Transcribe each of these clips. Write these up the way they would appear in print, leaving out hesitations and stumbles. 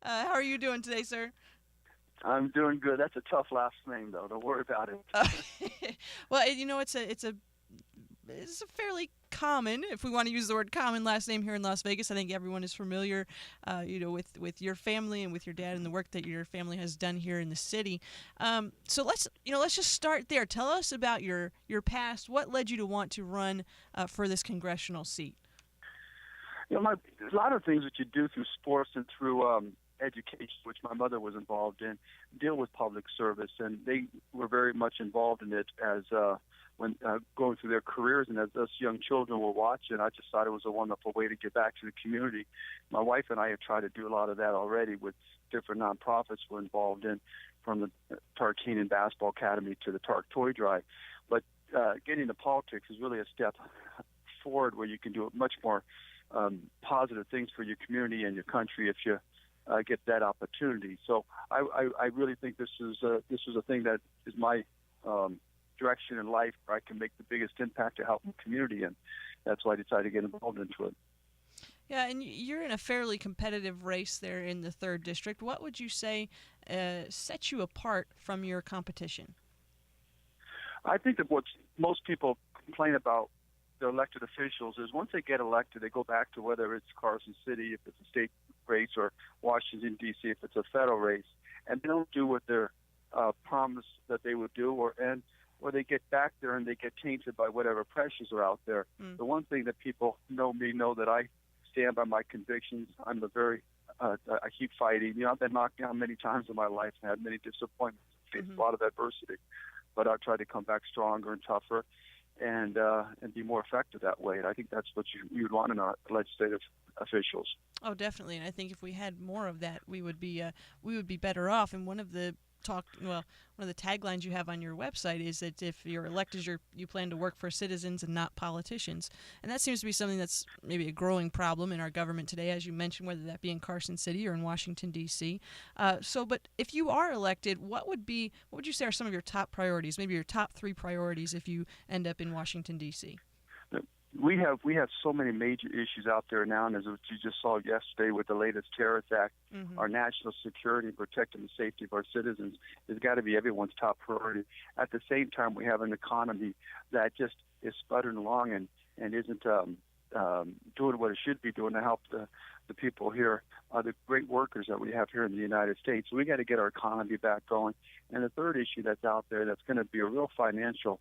How are you doing today, sir? I'm doing good. That's a tough last name, though. Don't worry about it. Uh, well, it's a fairly common, if we want to use the word common, last name here in Las Vegas. I think everyone is familiar, with your family and with your dad and the work that your family has done here in the city. So let's just start there. Tell us about your past. What led you to want to run for this congressional seat? There's a lot of things that you do through sports and through education, which my mother was involved in, deal with public service, and they were very much involved in it as when going through their careers, and as us young children were watching. I just thought it was a wonderful way to give back to the community. My wife and I have tried to do a lot of that already with different nonprofits we're involved in, from the Tarkanian Basketball Academy to the Tark Toy Drive. But getting to politics is really a step forward where you can do much more positive things for your community and your country if you get that opportunity. So I really think this is a thing that is my direction in life where I can make the biggest impact to help the community, and that's why I decided to get involved into it. Yeah, and you're in a fairly competitive race there in the third district. What would you say sets you apart from your competition? I think that what most people complain about the elected officials is once they get elected, they go back to whether it's Carson City, if it's a state race, or Washington, D.C., if it's a federal race, and they don't do what they're promised that they would do, or they get back there and they get tainted by whatever pressures are out there. Mm. The one thing that people know that I stand by my convictions. I keep fighting. I've been knocked down many times in my life and had many disappointments, faced a lot of adversity, but I try to come back stronger and tougher, and be more effective that way. And I think that's what you'd want in our legislative officials. Oh, definitely. And I think if we had more of that, we would be better off. And one of the taglines you have on your website is that if you're elected, you plan to work for citizens and not politicians. And that seems to be something that's maybe a growing problem in our government today, as you mentioned, whether that be in Carson City or in Washington D.C. But if you are elected, what would you say are some of your top priorities? Maybe your top three priorities if you end up in Washington D.C. We have so many major issues out there now, and as you just saw yesterday with the latest terrorist act, Mm-hmm. our national security and protecting the safety of our citizens has got to be everyone's top priority. At the same time, we have an economy that just is sputtering along and isn't doing what it should be doing to help the people here, the great workers that we have here in the United States. So we got to get our economy back going. And the third issue that's out there that's going to be a real financial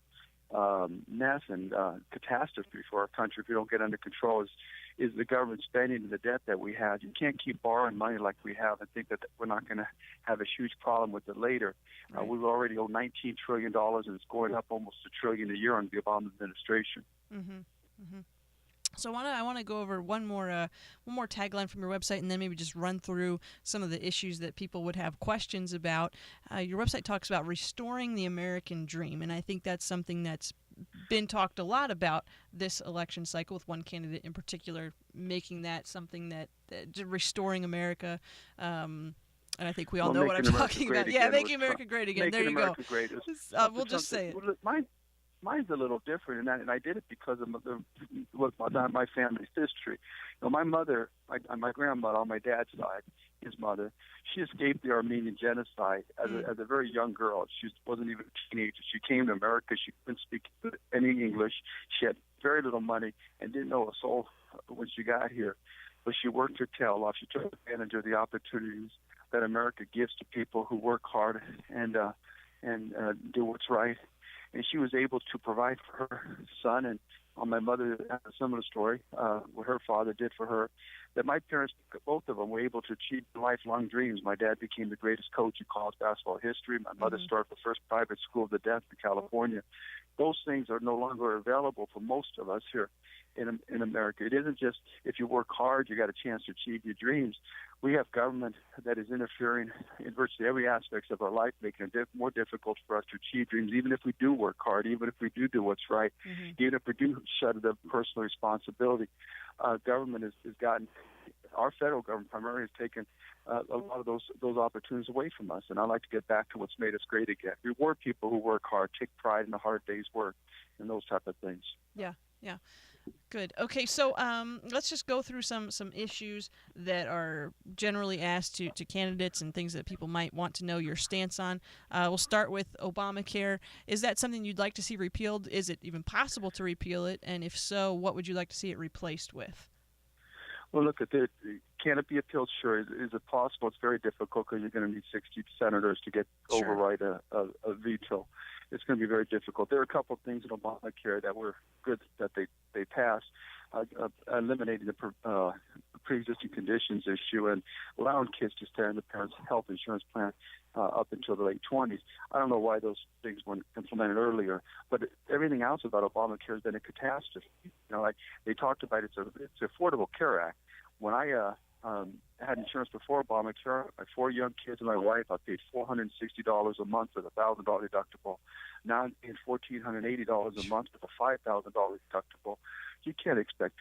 mess and catastrophe for our country if we don't get under control is the government spending and the debt that we have. You can't keep borrowing money like we have and think that we're not going to have a huge problem with it later. Right. We already owe $19 trillion, and it's going up almost $1 trillion a year under the Obama administration. Mm-hmm. Mm-hmm. So I want to go over one more tagline from your website, and then maybe just run through some of the issues that people would have questions about. Your website talks about restoring the American dream, and I think that's something that's been talked a lot about this election cycle, with one candidate in particular making that something that restoring America. And I think we all know what I'm Making America talking great about. Yeah, again making America great again. There Making you go. America great is We'll just say it. Mine's a little different in that, and I did it because of my family's history. My mother, my grandmother on my dad's side, his mother, she escaped the Armenian genocide as a very young girl. She wasn't even a teenager. She came to America. She couldn't speak any English. She had very little money and didn't know a soul when she got here. But she worked her tail off. She took advantage of the opportunities that America gives to people who work hard and do what's right. And she was able to provide for her son. And my mother had a similar story, what her father did for her, that my parents, both of them, were able to achieve lifelong dreams. My dad became the greatest coach in college basketball history. My mother started the first private school of the deaf in California. Those things are no longer available for most of us here in America. It isn't just if you work hard, you got a chance to achieve your dreams. We have government that is interfering in virtually every aspect of our life, making it more difficult for us to achieve dreams, even if we do work hard, even if we do what's right, even if we do shut the personal responsibility. Government has gotten, our federal government primarily has taken a lot of those opportunities away from us. And I like to get back to what's made us great again. Reward people who work hard, take pride in the hard day's work, and those type of things. Yeah, yeah. Good. Okay, so let's just go through some issues that are generally asked to candidates and things that people might want to know your stance on. We'll start with Obamacare. Is that something you'd like to see repealed? Is it even possible to repeal it? And if so, what would you like to see it replaced with? Well, look, can it be appealed? Sure. Is it possible? It's very difficult because you're going to need 60 senators to get Sure. override a veto. It's going to be very difficult. There are a couple of things in Obamacare that were good that they passed, eliminating the pre-existing conditions issue and allowing kids to stay on the parents' health insurance plan up until the late 20s. I don't know why those things weren't implemented earlier, but everything else about Obamacare has been a catastrophe. Like they talked about, it's the Affordable Care Act. When I had insurance before Obamacare, my 4 young kids and my wife, I paid $460 a month with a $1,000 deductible. Now I'm paying $1,480 a month with a $5,000 deductible. You can't expect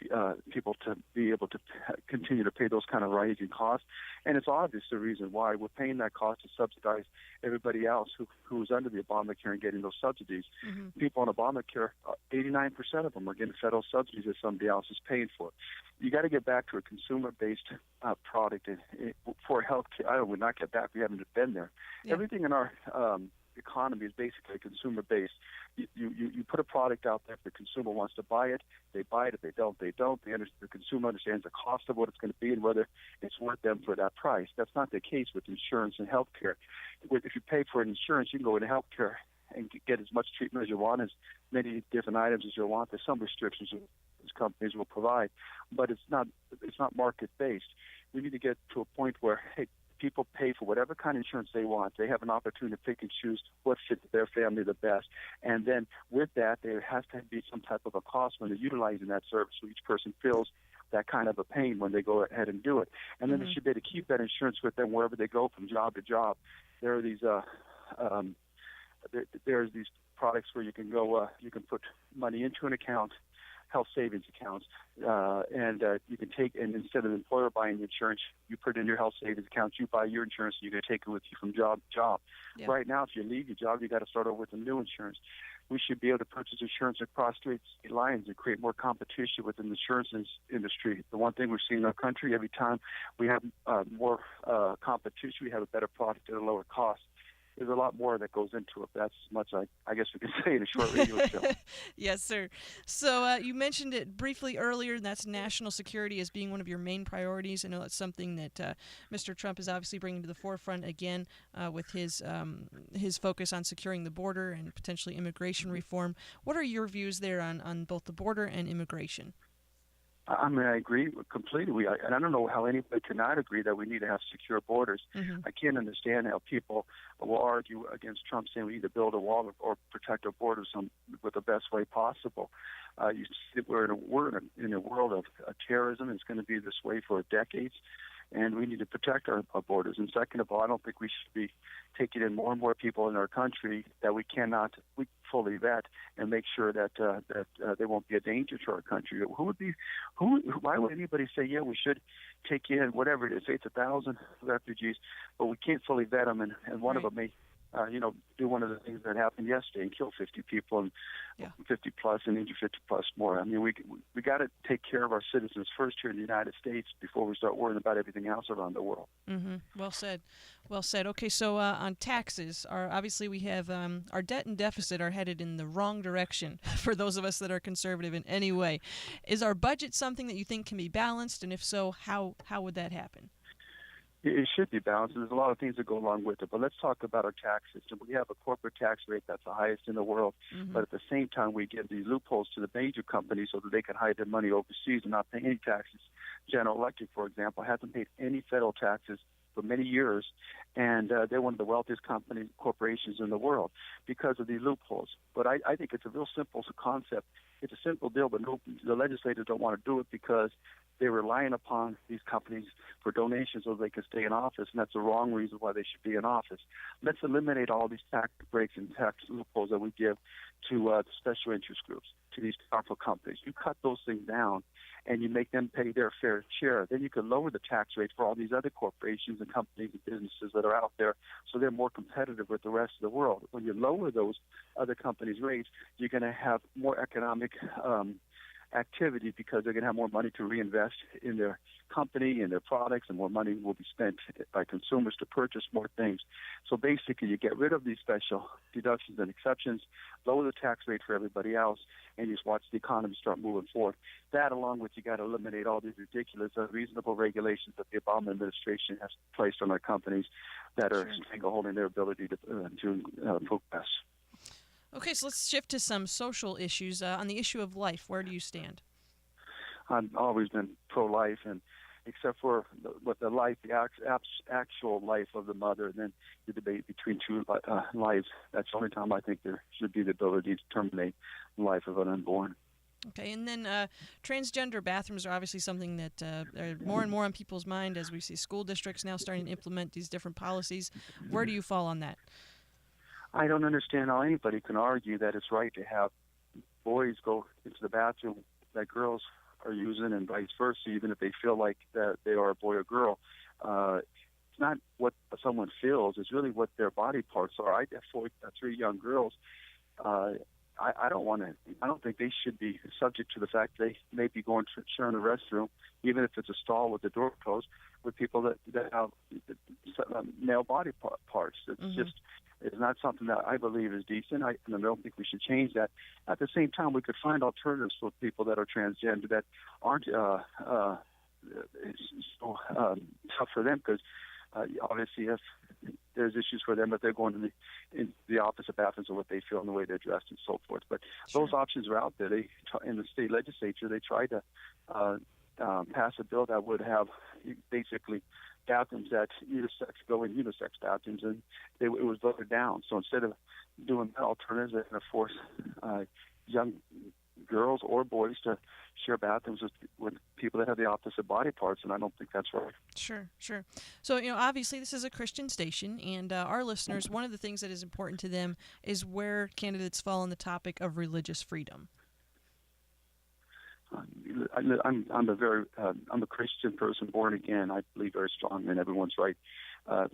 people to be able to continue to pay those kind of rising costs. And it's obvious the reason why we're paying that cost to subsidize everybody else who's under the Obamacare and getting those subsidies. Mm-hmm. People on Obamacare, 89% of them are getting federal subsidies that somebody else is paying for. You got to get back to a consumer-based product for health care. I would not get back. We haven't been there. Yeah. Everything in our economy is basically consumer-based. You put a product out there. If the consumer wants to buy it, they buy it. If they don't, they don't. The consumer understands the cost of what it's going to be and whether it's worth them for that price. That's not the case with insurance and health care. If you pay for an insurance, you can go into health care and get as much treatment as you want, as many different items as you want. There's some restrictions these companies will provide, but it's not market-based. We need to get to a point where, hey, people pay for whatever kind of insurance they want. They have an opportunity to pick and choose what fits their family the best. And then with that, there has to be some type of a cost when they're utilizing that service, so each person feels that kind of a pain when they go ahead and do it. And then they should be able to keep that insurance with them wherever they go from job to job. There are these there's these products where you can go, you can put money into an account, health savings accounts, and you can take, and instead of the employer buying the insurance, you put it in your health savings account, you buy your insurance, and you can take it with you from job to job. Yeah. Right now, if you leave your job, you got to start over with a new insurance. We should be able to purchase insurance across state lines and create more competition within the insurance industry. The one thing we're seeing in our country, every time we have more competition, we have a better product at a lower cost. There's a lot more that goes into it. That's as much I guess we can say in a short radio show. Yes, sir. So you mentioned it briefly earlier, and that's national security as being one of your main priorities. I know that's something that Mr. Trump is obviously bringing to the forefront again with his focus on securing the border and potentially immigration reform. What are your views there on both the border and immigration? I mean, I agree completely. And I don't know how anybody cannot agree that we need to have secure borders. Mm-hmm. I can't understand how people will argue against Trump saying we need to build a wall or protect our borders with the best way possible. You see, we're in a world of terrorism. It's going to be this way for decades, and we need to protect our borders. And second of all, I don't think we should be taking in more and more people in our country that we cannot fully vet and make sure that they won't be a danger to our country. Why would anybody say, yeah, we should take in whatever it is, say it's 1,000 refugees, but we can't fully vet them, and one of them may do one of the things that happened yesterday and kill 50 people and 50 plus and injure 50 plus more. I mean, we got to take care of our citizens first here in the United States before we start worrying about everything else around the world. Mm-hmm. Well said. Well said. Okay, so on taxes, obviously we have our debt and deficit are headed in the wrong direction for those of us that are conservative in any way. Is our budget something that you think can be balanced, and if so, how would that happen? It should be balanced. There's a lot of things that go along with it. But let's talk about our tax system. We have a corporate tax rate that's the highest in the world. Mm-hmm. But at the same time, we give these loopholes to the major companies so that they can hide their money overseas and not pay any taxes. General Electric, for example, hasn't paid any federal taxes for many years, and they're one of the wealthiest corporations in the world because of these loopholes. But I think it's a real simple concept. It's a simple deal, but the legislators don't want to do it because they're relying upon these companies for donations so they can stay in office, and that's the wrong reason why they should be in office. Let's eliminate all these tax breaks and tax loopholes that we give to special interest groups, to these powerful companies. You cut those things down, and you make them pay their fair share. Then you can lower the tax rates for all these other corporations and companies and businesses that are out there so they're more competitive with the rest of the world. When you lower those other companies' rates, you're going to have more economic activity because they're going to have more money to reinvest in their company and their products, and more money will be spent by consumers to purchase more things. So basically, you get rid of these special deductions and exceptions, lower the tax rate for everybody else, and you just watch the economy start moving forward. That, along with you got to eliminate all these ridiculous, unreasonable regulations that the Obama administration has placed on our companies that are strangleholding their ability to progress. Okay, so let's shift to some social issues. On the issue of life, where do you stand? I've always been pro-life, and except for the actual life of the mother, and then the debate between two lives. That's the only time I think there should be the ability to terminate the life of an unborn. Okay, and then transgender bathrooms are obviously something that are more and more on people's mind as we see school districts now starting to implement these different policies. Where do you fall on that? I don't understand how anybody can argue that it's right to have boys go into the bathroom that girls are using and vice versa, even if they feel like that they are a boy or girl. It's not what someone feels; it's really what their body parts are. I have three young girls. I don't think they should be subject to the fact they may be going to share in the restroom, even if it's a stall with the door closed, with people that have male body parts. It's just. It's not something that I believe is decent, and I don't think we should change that. At the same time, we could find alternatives for people that are transgender that aren't so tough for them, because obviously if there's issues for them if they're going in the opposite bathrooms of what they feel and the way they're dressed and so forth. But those options are out there. In the state legislature, they tried to pass a bill that would have basically bathrooms that go in unisex bathrooms, and it was voted down. So instead of doing that alternative, they're going to force young girls or boys to share bathrooms with people that have the opposite body parts, and I don't think that's right. Sure. So, obviously this is a Christian station, and our listeners, one of the things that is important to them is where candidates fall on the topic of religious freedom. I'm a Christian person, born again. I believe very strongly in everyone's right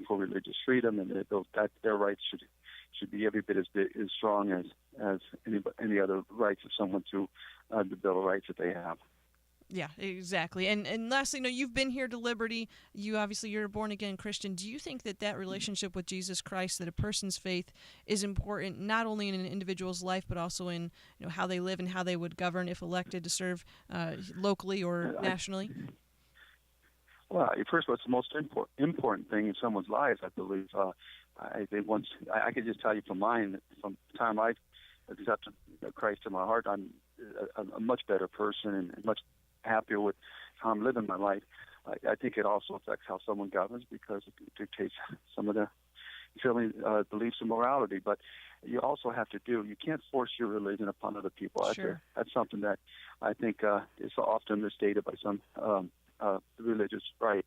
for religious freedom, and that their rights should be every bit as strong as any other rights of someone through the Bill of Rights that they have. Yeah, exactly. And lastly, you've been here to Liberty. You're a born-again Christian. Do you think that relationship with Jesus Christ, that a person's faith is important not only in an individual's life, but also in how they live and how they would govern if elected to serve locally or nationally? Well, first of all, it's the most important thing in someone's lives, I believe. I could just tell you from mine, from the time I accepted Christ in my heart, I'm a much better person and much happier with how I'm living my life. I think it also affects how someone governs, because it dictates some of their feeling, beliefs and morality. But you also have to you can't force your religion upon other people. Sure. That's something that I think is often misstated by some religious right.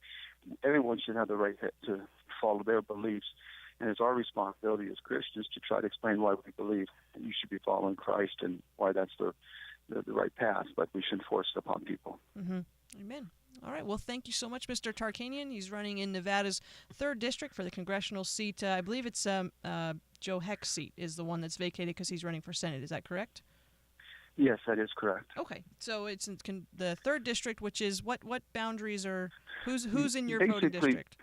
Everyone should have the right to follow their beliefs, and it's our responsibility as Christians to try to explain why we believe you should be following Christ and why that's the right path, but we shouldn't force it upon people. Mm-hmm. Amen. All right. Well, thank you so much, Mr. Tarkanian. He's running in Nevada's 3rd District for the congressional seat. I believe it's Joe Heck's seat is the one that's vacated because he's running for Senate. Is that correct? Yes, that is correct. Okay. So it's in the 3rd District, which is what boundaries are, who's in your voting district?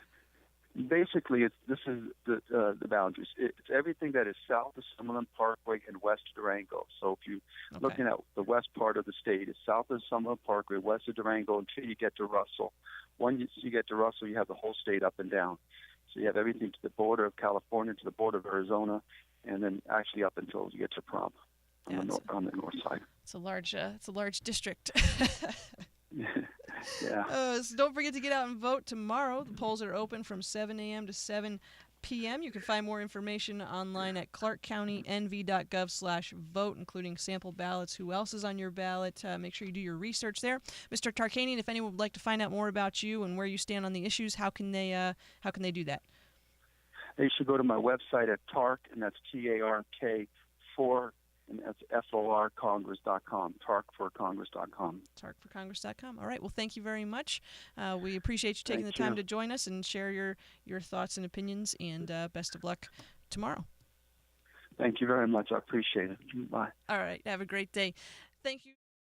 Basically, this is the boundaries. It's everything that is south of Summerlin Parkway and west of Durango. So if you're looking at the west part of the state, it's south of Summerlin Parkway, west of Durango, until you get to Russell. Once you get to Russell, you have the whole state up and down. So you have everything to the border of California, to the border of Arizona, and then actually up until you get to Prom on the north side. It's a large district. Yeah. So don't forget to get out and vote tomorrow. The polls are open from 7 a.m. to 7 p.m. You can find more information online at clarkcountynv.gov/vote, including sample ballots. Who else is on your ballot? Make sure you do your research there. Mr. Tarkanian, if anyone would like to find out more about you and where you stand on the issues, how can they do that? They should go to my website at TARK, and that's TARK 4, and that's FORCongress.com, TARKforCongress.com. TARKforCongress.com. All right. Well, thank you very much. We appreciate you taking the time to join us and share your thoughts and opinions, and best of luck tomorrow. Thank you very much. I appreciate it. Bye. All right. Have a great day. Thank you.